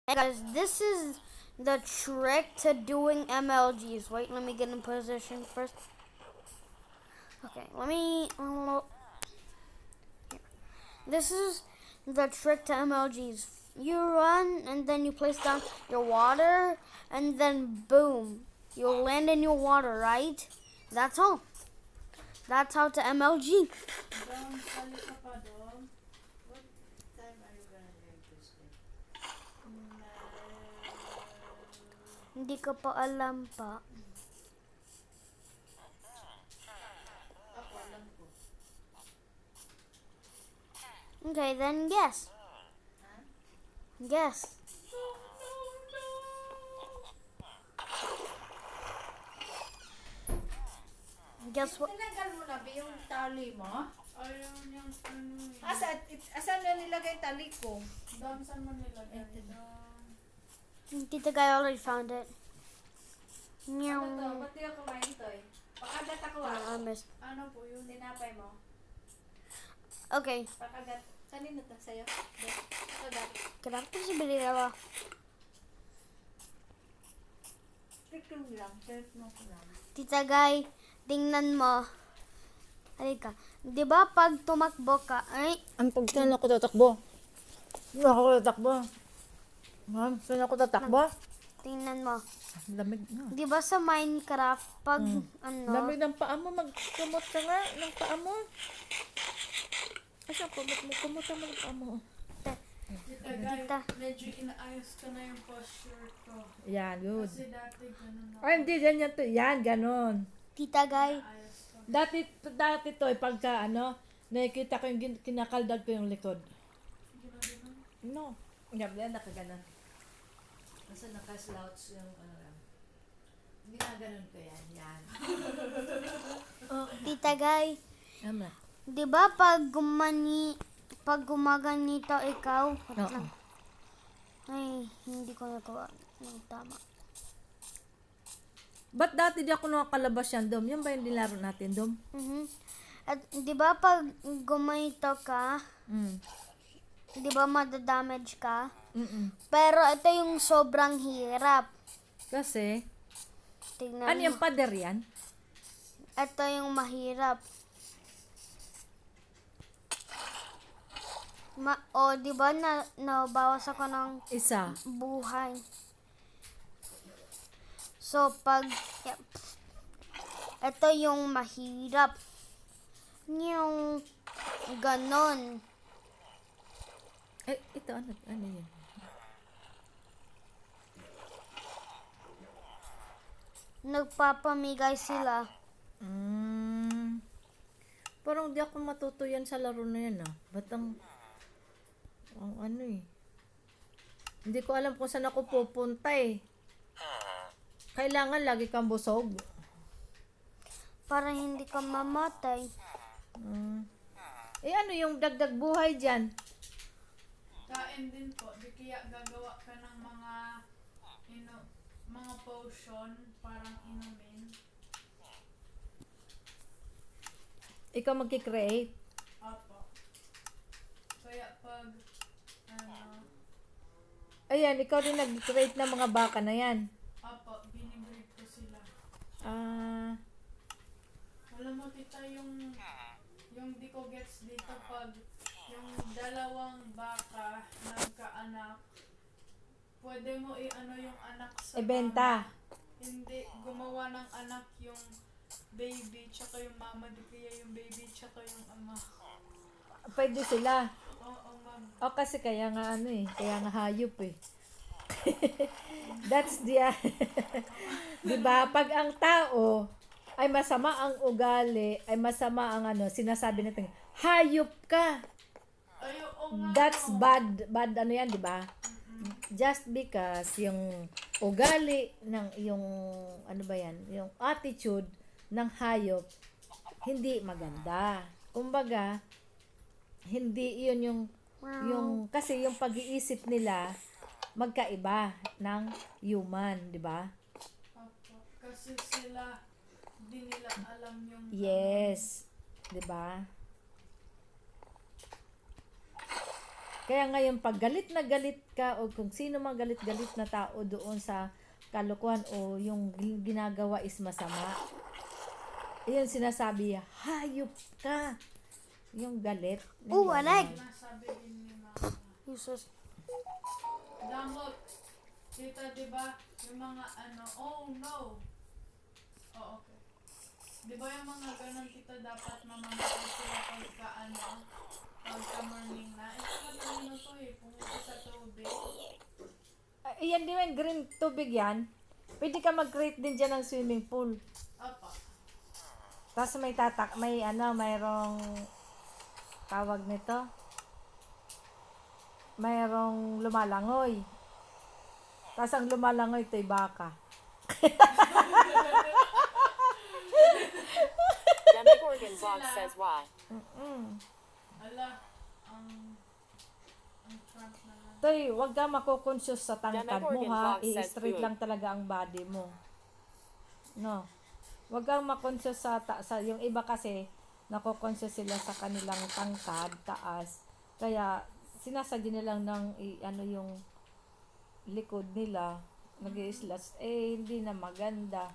Hey guys, this is the trick to doing MLGs. Wait, let me get in position first. Okay, let me. This is the trick to MLGs. You run and then you place down your water, and then boom, you'll land in your water, right? That's all. That's how to MLG. Dom, sali ka pa, Dom. What time are you gonna learn to sleep? Hindi ka pa alam pa. Ako, alam ko. Okay, then guess. Ha? Guess. Guess what? Tinanggal mo na ba yung tali mo? Ayaw niyang ano eh. Asan na nilagay tali ko? Dom, saan mo nilagay? Ito. Dom. Tita Guy already found it. Ano to? Meow. Ba't di ako kumain to eh? Pakagat ako I missed. Ano po yung tinapay mo? Okay, Pakagat. Kanino to? Sa'yo? Ito dati. kenapa sih beli lewat? Ito lang. Shirt mo ko lang. Tita Guy, tingnan mo. Halika. Di ba pag tumakbo ka, ay, Ang pagtan ako tatakbo. Hindi ako tatakbo. Ma'am, saan ako tatakbo? tingnan mo. Lamig na. Di ba sa Minecraft, pag, Lamig ng paa mo. Magkumot ka nga ng paa mo. Asan kumot mo? Kumot ka mo ng paa mo. Tita Guy, Tita. medyo inaayos ko na yung posture ko. Yan, good. Kasi dati ganun ako. Ay, hindi, yan to. Yan, ganon. Tita Guy, Ayos ko. Dati to, pagka nakikita ko yung kinakaldag ko yung likod. Ginagawa. No. Yan, nakaganon. Nasa nakaslouch yung Hindi na ganon ko yan. Yan. Tita Guy, Ama. di ba pag gumaganito ikaw, wait Oo. lang. Ay, hindi ko nagawa ng tama. Ba't dati di ako nakakalabas yan, Dom? Yan ba yung nilaro natin, Dom? At di ba pag gumanito ka, Mm. di ba madadamage ka? Mm-mm. Pero ito yung sobrang hirap. Kasi, Tingnan ano mo. yung pader yan? Ito yung mahirap. Di ba nabawas ako ng Isa. buhay. So, ito yung mahirap. Yung ganon. Eh, ito, ano yun? Nagpapamigay sila. Parang di ako matuto yan sa laro na yan, ah. Ba't ang ano eh. Hindi ko alam kung saan ako pupunta eh. Kailangan lagi kang busog. Para hindi ka mamatay. Eh ano yung dagdag buhay dyan? Kain din po. Di kaya gagawa ka ng mga potion parang inumin. Ikaw magkikreate. Apo. Kaya pag Ayan, ikaw din nag-create ng mga baka na yan. apo, binibreed ko sila. Alam mo tita, yung di ko gets dito pag yung dalawang baka nagkaanak, pwede mo i-ano yung anak sa Ibenta. mama. Hindi, gumawa ng anak yung baby tsaka yung mama, di kaya yung baby tsaka yung ama. Pwede sila. Oo, ma'am. O kasi kaya nga kaya nga hayop eh. That's the, diba? Pag ang tao ay masama ang ugali, ay masama ang sinasabi natin, hayop ka. Ay, oo nga. That's bad yan, diba? Just because yung ugali ng yung yung attitude ng hayop hindi maganda. Kumbaga, hindi yun yung kasi yung pag-iisip nila magkaiba ng human, di ba? Opo. Kasi sila, di nila alam yung Yes, di ba? Kaya ngayon, pag galit na galit ka, o kung sino mang galit-galit na tao doon sa kalokohan o yung ginagawa is masama, iyon sinasabi, hayop ka. Yung galit. Ooh, an egg. Nasabi din ni Mama. Useless. Damot. Tita, di ba? Yung mga ano, oh no. Oh, okay. Di ba yung mga ganun, tita, dapat mamamatay sila pagka ano, pagka morning na. Ito kanina to eh, pumunta sa tubig. Yan din yung green tubig yan. Pwede ka mag-create din dyan ng swimming pool. Apa. Tapos mayroong tawag nito. Mayroong lumalangoy. Tapos ang lumalangoy ito'y baka. Demogorgon Vlog says why. Ala, ang trunk na lang. Toy, wag ka makokonsyon sa tangkad mo Demogorgon ha. Vlog says I-straight food. lang talaga ang body mo. No. Wag kang makonsyon sa yung iba kasi nakokonsyon sila sa kanilang tangkad, taas. Kaya sinasadya nilang ng yung likod nila nag-i-slash hindi na maganda.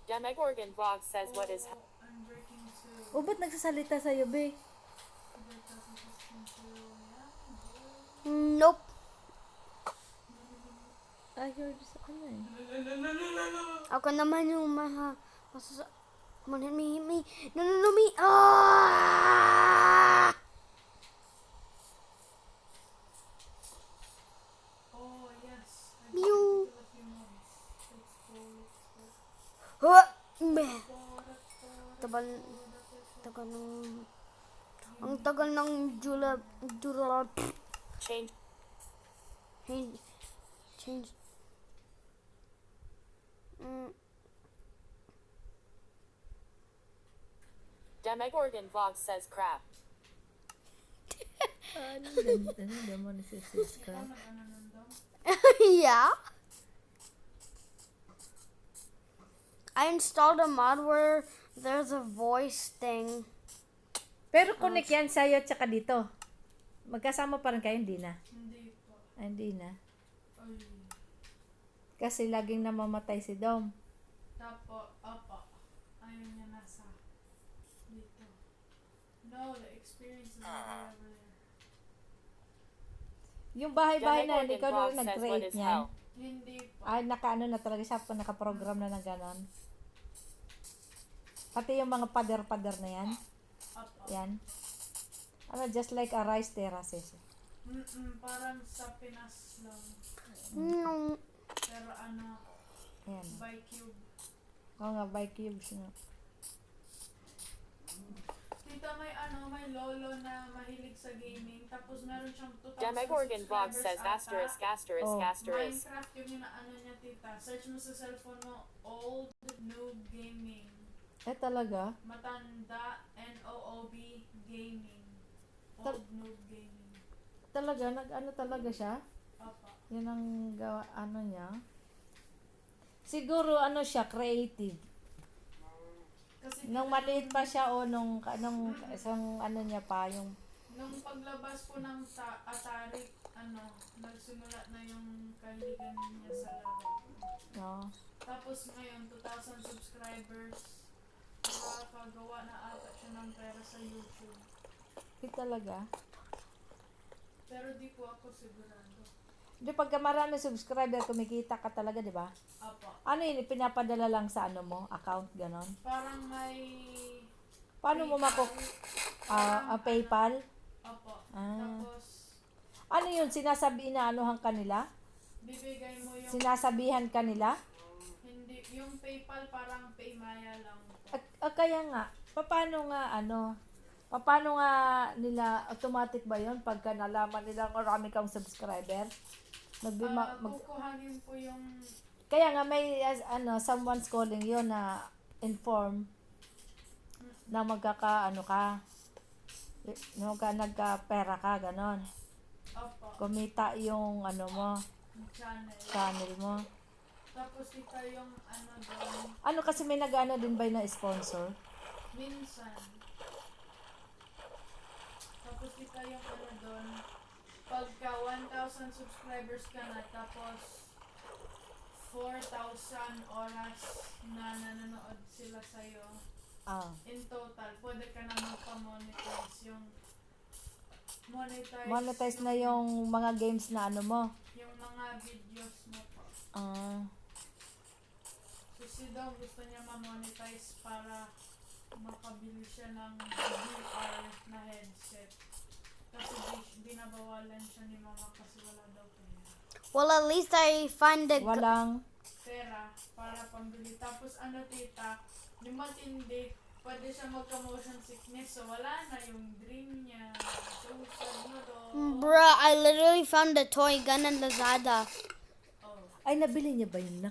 Demogorgon Vlog says what is I'm breaking two. O ba't nagsasalita sa'yo, be? Nope. I heard sa ano eh. Ako naman yung Come on, hit me, hit me. No, no, no, me. Ah! Oh, yes. I Mew. a few months. Let's go, let's go. Huh! Meh. Tagal, tagal ng... Ang tagal ng Jula... change Change. Demogorgon Vlog says crap. Ano mo nasisubscribe? Ano nun daw? Yeah. I installed a mod where there's a voice thing. Pero connect yan sa'yo at saka dito. Magkasama pa rin kayo, hindi na. Hindi po. Hindi na. Ay. Kasi laging namamatay si Dom. Tapo, apa. Ayun niya nasa dito. No, the experience is over there. Yung bahay-bahay na, Demogorgon ikaw na Vlog rin says what nag-create is niyan. hell. Hindi po. Ay, nakaano na talaga siya, nakaprogram na ng ganon. Pati yung mga pader-pader na yan. Apa. Yan. Ano, just like a rice terraces. Parang sa Pinas lang. No. Pero ano, Yan. by cube. Oo nga, by cubes nga. Tita, may lolo na mahilig sa gaming. Tapos meron siyang 2,000 Demogorgon Vlog subscribers says asterisk ata. asterisk Oh. asterisk. Minecraft yung inaano niya, tita. Search mo sa cellphone mo, old noob gaming. Eh talaga? Matanda, NOOB gaming. Old noob gaming. Talaga, nag-ano talaga siya? Apa. Yan ang gawa, ano niya. Siguro, ano siya, creative. Kasi Nung tita, maliit pa siya o nung isang ano niya pa, yung nung paglabas po ng Atari, nagsimula na yung kahiligan niya sa laro. no. Tapos ngayon, 2,000 subscribers. Nakakagawa na ata siya ng pera sa YouTube. Hindi talaga. Pero di po ako sigurado. Di pagka marami subscriber, kumikita ka talaga, di ba? Apa. Ano yun, pinapadala lang sa ano mo, account, ganon? Parang may... Paano mo PayPal? Apa. Ah. Tapos, Ano yun, inaanuhan kanila? bibigay mo yung... Sinasabihan kanila? Hindi, yung PayPal parang Paymaya lang po. Kaya nga, paano nga nila, automatic ba yun pagka nalaman nila marami kang subscriber? Kukuhanin po yung... Kaya nga may someone's calling yun na inform na nagka-pera ka, ganon. Apa. Kumita yung channel mo. Tapos ito yung doon. Ano kasi may nag-ano din ba na sponsor? Minsan. Tapos ito makikita yung ano doon. Pagka 1,000 subscribers ka na, tapos 4,000 oras na nanonood sila sa'yo. In total, pwede ka na magpa-monetize yung Monetize na yung mga games na ano mo. yung mga videos mo po. Ah. So si Dom gusto niya ma-monetize para makabili siya ng VR na headset. Kasi binabawalan siya ni mama kasi wala daw pera. Well, at least I find a Walang. Pera para pambili. Tapos ano tita, di matindi, pwede siya magka-motion sickness. So wala na yung dream niya. So sad na doon. Bruh, I literally found a toy gun in Lazada. Oh, Ay, nabili niya ba yun na?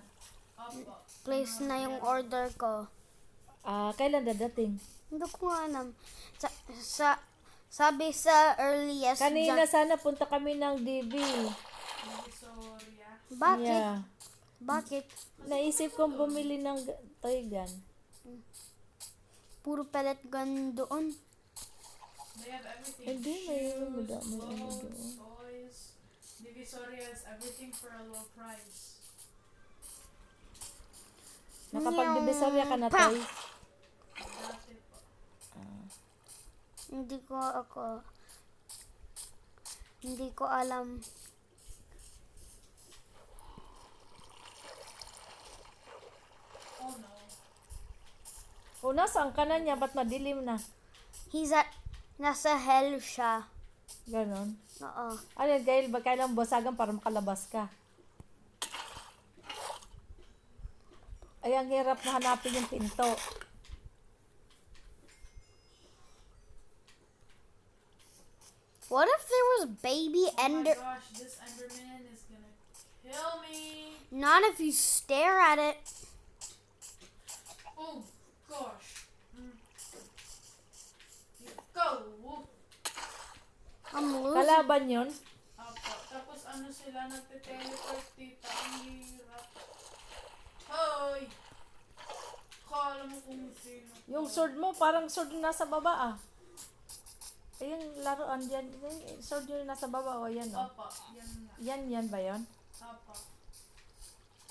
opo. Place na yung order ko. Kailan dadating? Hindi ko nga alam. Sabi sa earliest. Kanina sana punta kami ng DB. Divisoria. Bakit? Yeah. Bakit? Naisip kong bumili ng toy gun. Puro pellet gun doon. They have everything. Hindi, mayroon mo Shoes, daw, may ano clothes, doon. toys. Divisoria has everything for a low price. Nakapag-divisoria ka na, Pa! toy? Dati po. Hindi ko alam. Oh no. Nasaan ka na niya? Ba't madilim na? Nasa hell siya. Ganon. Oo. Ano yun, Gail? Ba kailang basagan para makalabas ka? Ay, ang hirap na hanapin yung pinto. What if there was baby Oh ender? my gosh, this Enderman is gonna kill me. Not if you stare at it. Oh gosh. Go. I'm losing. Kalaban yun? Apo. Tapos ano sila nagte-teleport tita. Ang hirap. Hoy! Kala mo kung sino. Yung sword mo, parang sword na nasa baba ah. Ay, yung laruan dyan. Yung sword yun nasa baba o yan o. Apo. Yan na. Yan ba yun? Apo.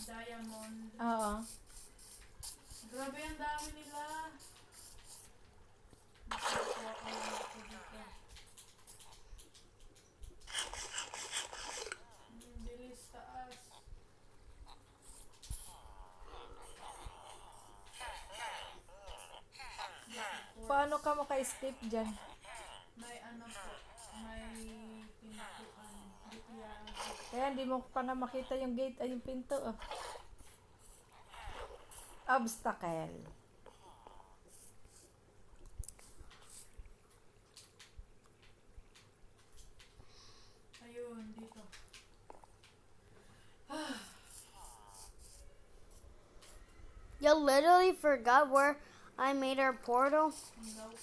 Diamond. Oo. Grabe ang dami nila. Nakakuha ko lang ako dito. Bilis taas. Paano ka maka-escape dyan? May ano po. May pintuan. Dito yan. Kaya hindi mo pa nga makita yung gate ay yung pinto oh. Obstacle. Ayun, dito. You literally forgot where I made our portal. Nope.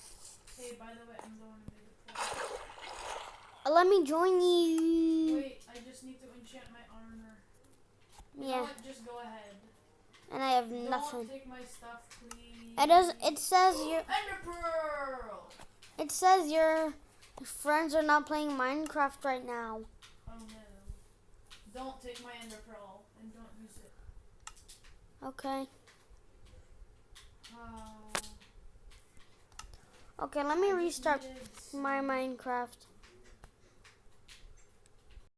Hey, by the way, I'm going to the portal. Let me join you. Wait, I just need to enchant my armor. You know Yeah, what? Just go ahead. and I have Don't nothing. take my stuff, please. It says your Ender Pearl! it says your friends are not playing Minecraft right now. Oh no. Don't take my Ender Pearl and don't use it. Okay. Oh. Okay, let me I just restart needed my some- Minecraft.